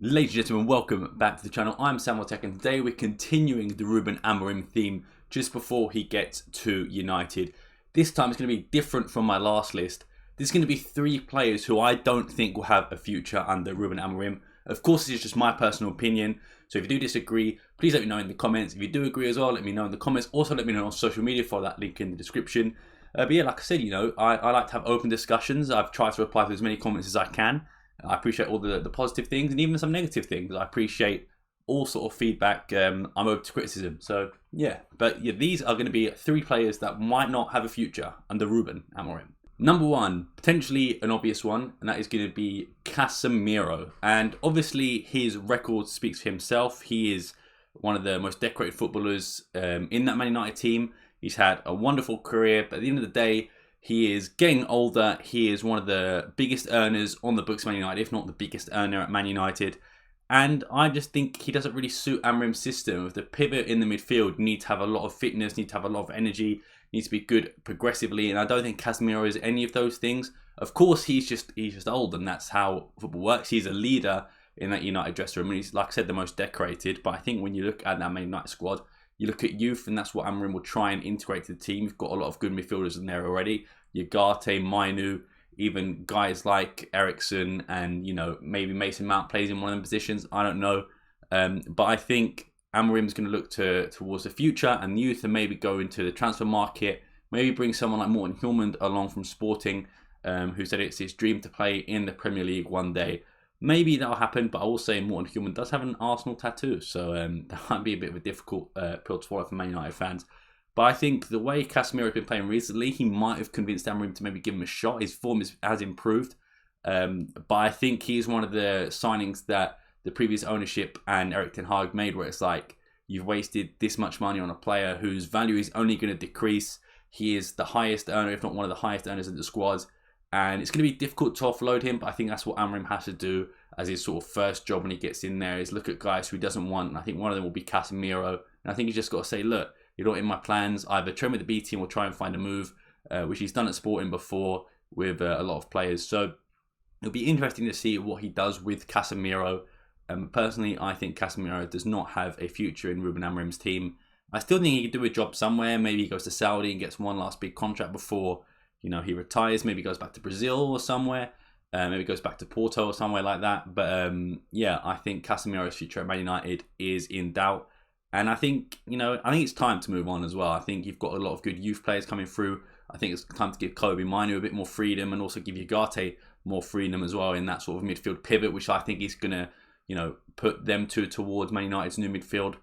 Ladies and gentlemen, welcome back to the channel. I'm Samuel Tech, and today we're continuing the Ruben Amorim theme just before he gets to United. This time it's going to be different from my last list. This is going to be three players who I don't think will have a future under Ruben Amorim. Of course, this is just my personal opinion, so if you do disagree, please let me know in the comments. If you do agree as well, let me know in the comments. Also, let me know on social media, follow that link in the description. But yeah, like I said, I like to have open discussions. I've tried to reply to as many comments as I can. I appreciate all the positive things and even some negative things. I appreciate all sort of feedback. I'm open to criticism. So yeah, these are going to be three players that might not have a future under Ruben Amorim. Number one, potentially an obvious one, and that is going to be Casemiro. And obviously his record speaks for himself. He is one of the most decorated footballers in that Man United team. He's had a wonderful career, but at the end of the day, he is getting older. He is one of the biggest earners on the books of Man United, if not the biggest earner at Man United. And I just think he doesn't really suit Amorim's system. With the pivot in the midfield, you need to have a lot of fitness, need to have a lot of energy, needs to be good progressively. And I don't think Casemiro is any of those things. Of course, he's just old, and that's how football works. He's a leader in that United dressing room, and he's, like I said, the most decorated. But I think when you look at that Man United squad, you look at youth, and that's what Amorim will try and integrate to the team. You've got a lot of good midfielders in there already. Ugarte, Mainu, even guys like Eriksen, and maybe Mason Mount plays in one of them positions. I don't know, but I think Amorim's going to look towards the future and youth, and maybe go into the transfer market. Maybe bring someone like Morten Hjulmand along from Sporting, who said it's his dream to play in the Premier League one day. Maybe that'll happen, but I will say Morten Hjulmand does have an Arsenal tattoo, so that might be a bit of a difficult pill to swallow for Man United fans. But I think the way Casemiro has been playing recently, he might have convinced Amorim to maybe give him a shot. His form has improved, but I think he's one of the signings that the previous ownership and Erik ten Hag made, where it's like, you've wasted this much money on a player whose value is only going to decrease. He is the highest earner, if not one of the highest earners in the squad. And it's going to be difficult to offload him, but I think that's what Amorim has to do as his sort of first job when he gets in there, is look at guys who he doesn't want. And I think one of them will be Casemiro. And I think he's just got to say, look, you're not in my plans. Either train with the B team or try and find a move, which he's done at Sporting before with a lot of players. So it'll be interesting to see what he does with Casemiro. Personally, I think Casemiro does not have a future in Ruben Amorim's team. I still think he could do a job somewhere. Maybe he goes to Saudi and gets one last big contract before he retires. Maybe goes back to Brazil or somewhere. Maybe goes back to Porto or somewhere like that. But yeah, I think Casemiro's future at Man United is in doubt. And I think, I think it's time to move on as well. I think you've got a lot of good youth players coming through. I think it's time to give Kobe Mainu a bit more freedom, and also give Ugarte more freedom as well in that sort of midfield pivot, which I think is going to, put them towards Man United's new midfield.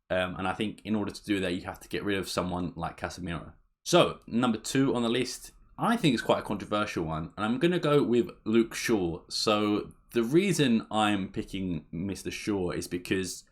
And I think in order to do that, you have to get rid of someone like Casemiro. So, number two on the list, I think it's quite a controversial one. And I'm going to go with Luke Shaw. So, the reason I'm picking Mr. Shaw is because,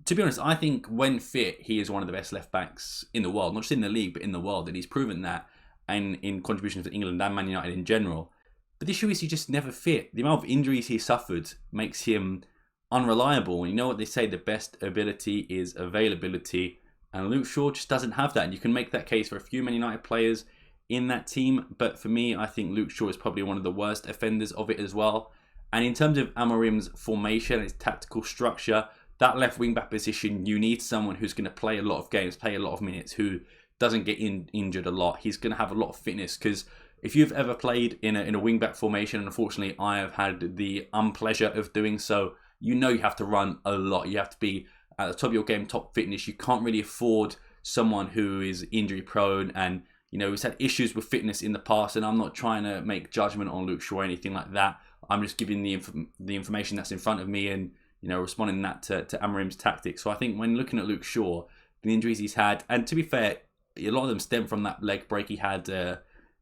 to be honest, I think when fit, he is one of the best left backs in the world, not just in the league, but in the world. And he's proven that, and in contributions to England and Man United in general. But the issue is he just never fit. The amount of injuries he suffered makes him unreliable. And you know what they say, the best ability is availability. And Luke Shaw just doesn't have that. And you can make that case for a few Man United players in that team. But for me, I think Luke Shaw is probably one of the worst offenders of it as well. And in terms of Amorim's formation, his tactical structure, that left wing back position, you need someone who's going to play a lot of games, play a lot of minutes, who doesn't get injured a lot. He's going to have a lot of fitness, because if you've ever played in a wing back formation, and unfortunately I have had the unpleasure of doing so, you have to run a lot. You have to be at the top of your game, top fitness. You can't really afford someone who is injury prone, and he's had issues with fitness in the past. And I'm not trying to make judgment on Luke Shaw or anything like that. I'm just giving the information that's in front of me, and responding that to Amorim's tactics. So I think when looking at Luke Shaw, the injuries he's had, and to be fair, a lot of them stem from that leg break he had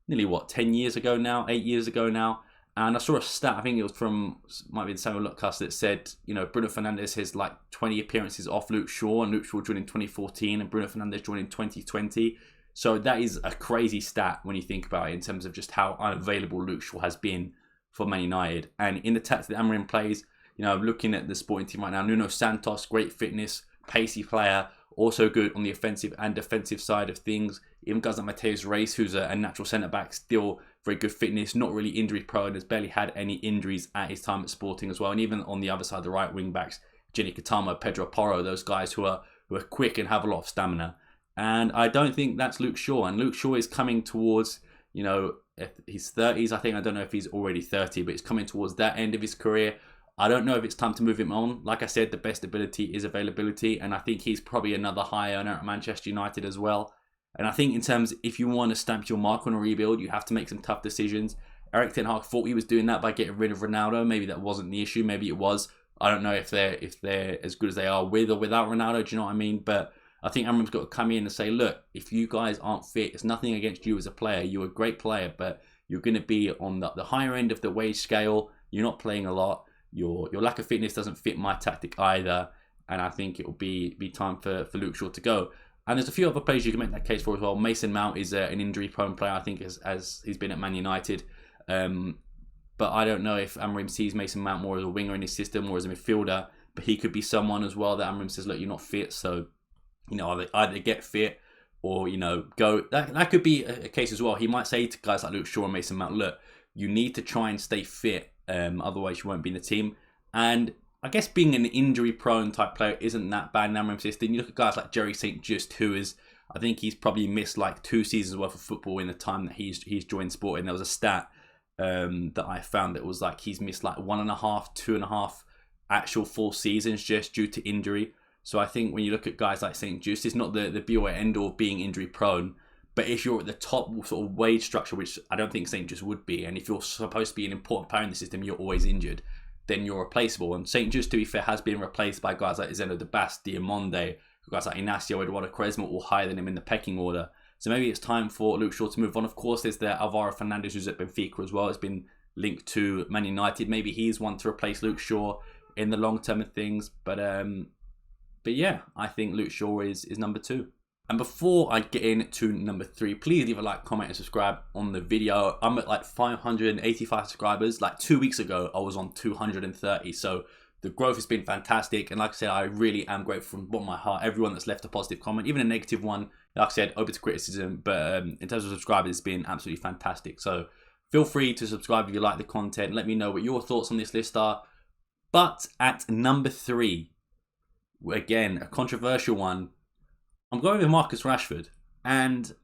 nearly 8 years ago now. And I saw a stat, I think it was might be Samuel Lucas, that said, Bruno Fernandes has like 20 appearances off Luke Shaw, and Luke Shaw joined in 2014, and Bruno Fernandes joined in 2020. So that is a crazy stat when you think about it, in terms of just how unavailable Luke Shaw has been for Man United. And in the tactics that Amorim plays, I'm looking at the Sporting team right now. Nuno Santos, great fitness, pacey player, also good on the offensive and defensive side of things. Even guys like Mateus Reis, who's a natural centre-back, still very good fitness, not really injury prone, has barely had any injuries at his time at Sporting as well. And even on the other side, the right wing backs, Jenny Katamo, Pedro Porro, those guys who are quick and have a lot of stamina. And I don't think that's Luke Shaw. And Luke Shaw is coming towards, his 30s. I don't know if he's already 30, but he's coming towards that end of his career. I don't know if it's time to move him on. Like I said, the best ability is availability. And I think he's probably another high earner at Manchester United as well. And I think in terms, if you want to stamp your mark on a rebuild, you have to make some tough decisions. Erik ten Hag thought he was doing that by getting rid of Ronaldo. Maybe that wasn't the issue. Maybe it was. I don't know if they're as good as they are with or without Ronaldo. Do you know what I mean? But I think Amorim's got to come in and say, look, if you guys aren't fit, it's nothing against you as a player. You're a great player, but you're going to be on the higher end of the wage scale. You're not playing a lot. Your lack of fitness doesn't fit my tactic either. And I think it will be time for Luke Shaw to go. And there's a few other players you can make that case for as well. Mason Mount is an injury-prone player, I think, as he's been at Man United. But I don't know if Amorim sees Mason Mount more as a winger in his system or as a midfielder. But he could be someone as well that Amorim says, look, you're not fit. So, either get fit or, go. That could be a case as well. He might say to guys like Luke Shaw and Mason Mount, look, you need to try and stay fit. Otherwise, you won't be in the team. And I guess being an injury-prone type player isn't that bad in Amorim's system. You look at guys like Jerry St. Just, I think he's probably missed like 2 seasons worth of football in the time that he's joined Sporting. There was a stat that I found that was like he's missed like 1.5, 2.5 actual full seasons just due to injury. So I think when you look at guys like St. Just, it's not the be-all end-all of being injury-prone. But if you're at the top sort of wage structure, which I don't think St. Just would be, and if you're supposed to be an important player in the system, you're always injured, then you're replaceable. And St. Just, to be fair, has been replaced by guys like Zeno de Bast, Diamonde, guys like Inacio, Eduardo Quaresma, all higher than him in the pecking order. So maybe it's time for Luke Shaw to move on. Of course, there's the Alvaro Fernandez, who's at Benfica as well. It's been linked to Man United. Maybe he's one to replace Luke Shaw in the long term of things. But yeah, I think Luke Shaw is number 2. And before I get into number 3, please leave a like, comment, and subscribe on the video. I'm at like 585 subscribers. Like 2 weeks ago, I was on 230. So the growth has been fantastic. And like I said, I really am grateful from the bottom of my heart. Everyone that's left a positive comment, even a negative one, like I said, open to criticism. But in terms of subscribers, it's been absolutely fantastic. So feel free to subscribe if you like the content. Let me know what your thoughts on this list are. But at number 3, again, a controversial one, I'm going with Marcus Rashford. And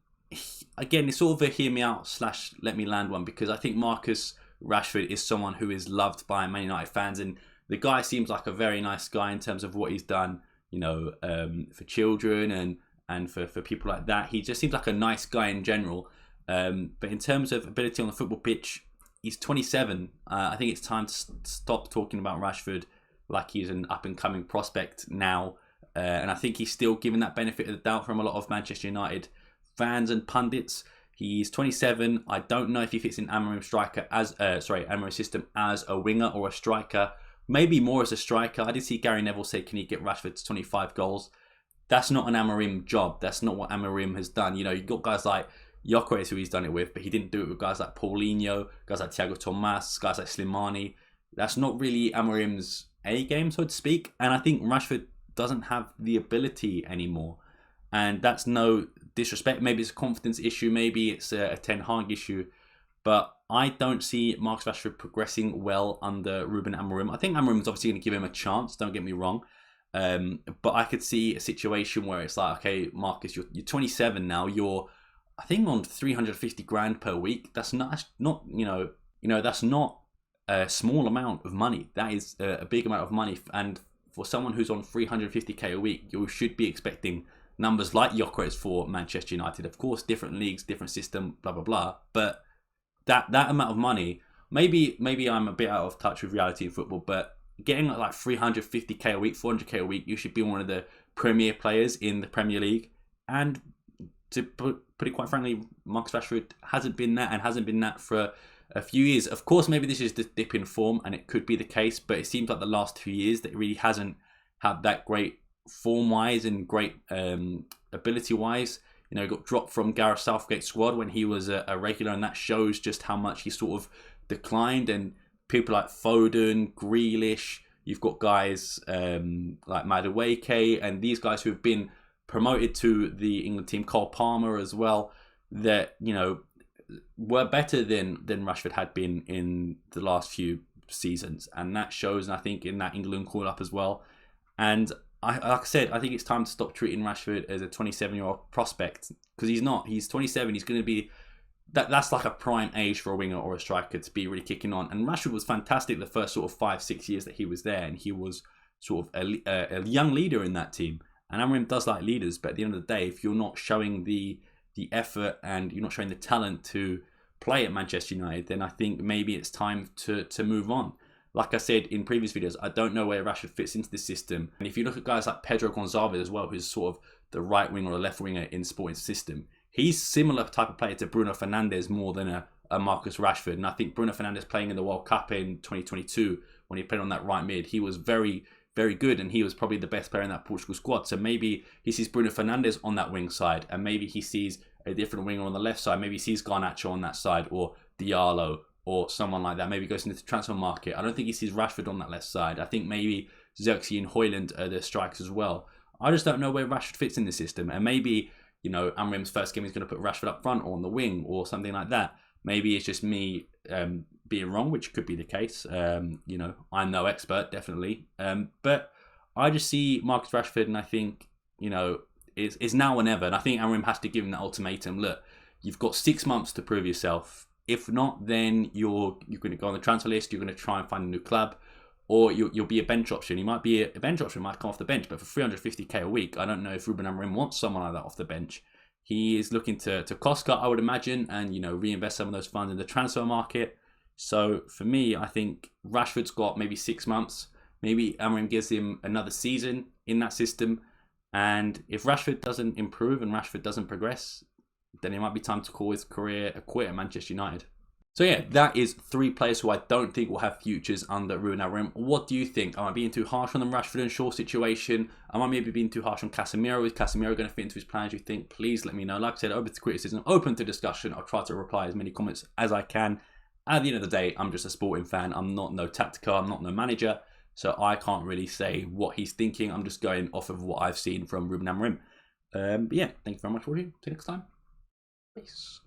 again, it's sort of a hear me out / let me land one, because I think Marcus Rashford is someone who is loved by Man United fans. And the guy seems like a very nice guy in terms of what he's done, for children and for people like that. He just seems like a nice guy in general. But in terms of ability on the football pitch, he's 27. I think it's time to stop talking about Rashford like he's an up-and-coming prospect now. And I think he's still given that benefit of the doubt from a lot of Manchester United fans and pundits. He's 27. I don't know if he fits in Amorim's Amorim's system as a winger or a striker. Maybe more as a striker. I did see Gary Neville say, can he get Rashford to 25 goals? That's not an Amorim job. That's not what Amorim has done. You've got guys like Gyökeres who he's done it with, but he didn't do it with guys like Paulinho, guys like Thiago Tomas, guys like Slimani. That's not really Amorim's A-game, so to speak. And I think Rashford doesn't have the ability anymore. And that's no disrespect. Maybe it's a confidence issue. Maybe it's a Ten Hag issue. But I don't see Marcus Rashford progressing well under Ruben Amorim. I think Amorim's obviously going to give him a chance, don't get me wrong. But I could see a situation where it's like, okay, Marcus, you're 27 now. You're, I think, on 350 grand per week. That's not that's not a small amount of money. That is a big amount of money. And for someone who's on 350k a week, you should be expecting numbers like Gyökeres for Manchester United. Of course, different leagues, different system, blah, blah, blah. But that amount of money, maybe I'm a bit out of touch with reality in football, but getting like 350k a week, 400k a week, you should be one of the premier players in the Premier League. And to put it quite frankly, Marcus Rashford hasn't been that, and hasn't been that for a few years. Of course, maybe this is the dip in form, and it could be the case, but it seems like the last 2 years that it really hasn't had that great form-wise and great ability-wise. Got dropped from Gareth Southgate's squad when he was a regular, and that shows just how much he sort of declined. And people like Foden, Grealish, you've got guys like Madueke, and these guys who have been promoted to the England team, Cole Palmer as well, that, were better than Rashford had been in the last few seasons, and that shows. And I think in that England call up as well. And like I said, I think it's time to stop treating Rashford as a 27-year-old prospect, because he's not. He's 27. He's going to be that's like a prime age for a winger or a striker to be really kicking on. And Rashford was fantastic the first sort of 5-6 years that he was there, and he was sort of a young leader in that team. And Amorim does like leaders, but at the end of the day, if you're not showing the effort and you're not showing the talent to play at Manchester United, then I think maybe it's time to move on. Like I said in previous videos, I don't know where Rashford fits into the system. And if you look at guys like Pedro Gonçalves as well, who's sort of the right wing or the left winger in Sporting's system, he's similar type of player to Bruno Fernandes more than a Marcus Rashford. And I think Bruno Fernandes playing in the World Cup in 2022, when he played on that right mid, he was very, very good, and he was probably the best player in that Portugal squad. So maybe he sees Bruno Fernandes on that wing side, and maybe he sees a different winger on the left side. Maybe he sees Garnacho on that side, or Diallo, or someone like that. Maybe goes into the transfer market. I don't think he sees Rashford on that left side. I think maybe Xerxes and Højlund are the strikers as well. I just don't know where Rashford fits in the system. And maybe, Amorim's first game is going to put Rashford up front or on the wing or something like that. Maybe it's just me being wrong, which could be the case. I'm no expert, definitely. But I just see Marcus Rashford, and I think, it's now or never. And I think Amorim has to give him that ultimatum. Look, you've got 6 months to prove yourself. If not, then you're going to go on the transfer list. You're going to try and find a new club, or you'll be a bench option. He might be a bench option, might come off the bench, but for 350k a week, I don't know if Ruben Amorim wants someone like that off the bench. He is looking to cost cut, I would imagine, and reinvest some of those funds in the transfer market. So for me, I think Rashford's got maybe 6 months. Maybe Amorim gives him another season in that system, and if Rashford doesn't improve and Rashford doesn't progress, then it might be time to call his career a quit at Manchester United. So yeah, that is 3 players who I don't think will have futures under Ruben Amorim. What do you think? Am I being too harsh on the Rashford and Shaw situation? Am I maybe being too harsh on Casemiro? Is Casemiro going to fit into his plans, you think? Please let me know. Like I said, open to criticism, open to discussion. I'll try to reply as many comments as I can. At the end of the day, I'm just a sporting fan. I'm not no tactical. I'm not no manager. So I can't really say what he's thinking. I'm just going off of what I've seen from Ruben Amorim. But yeah, thank you very much for watching. See you next time. Peace.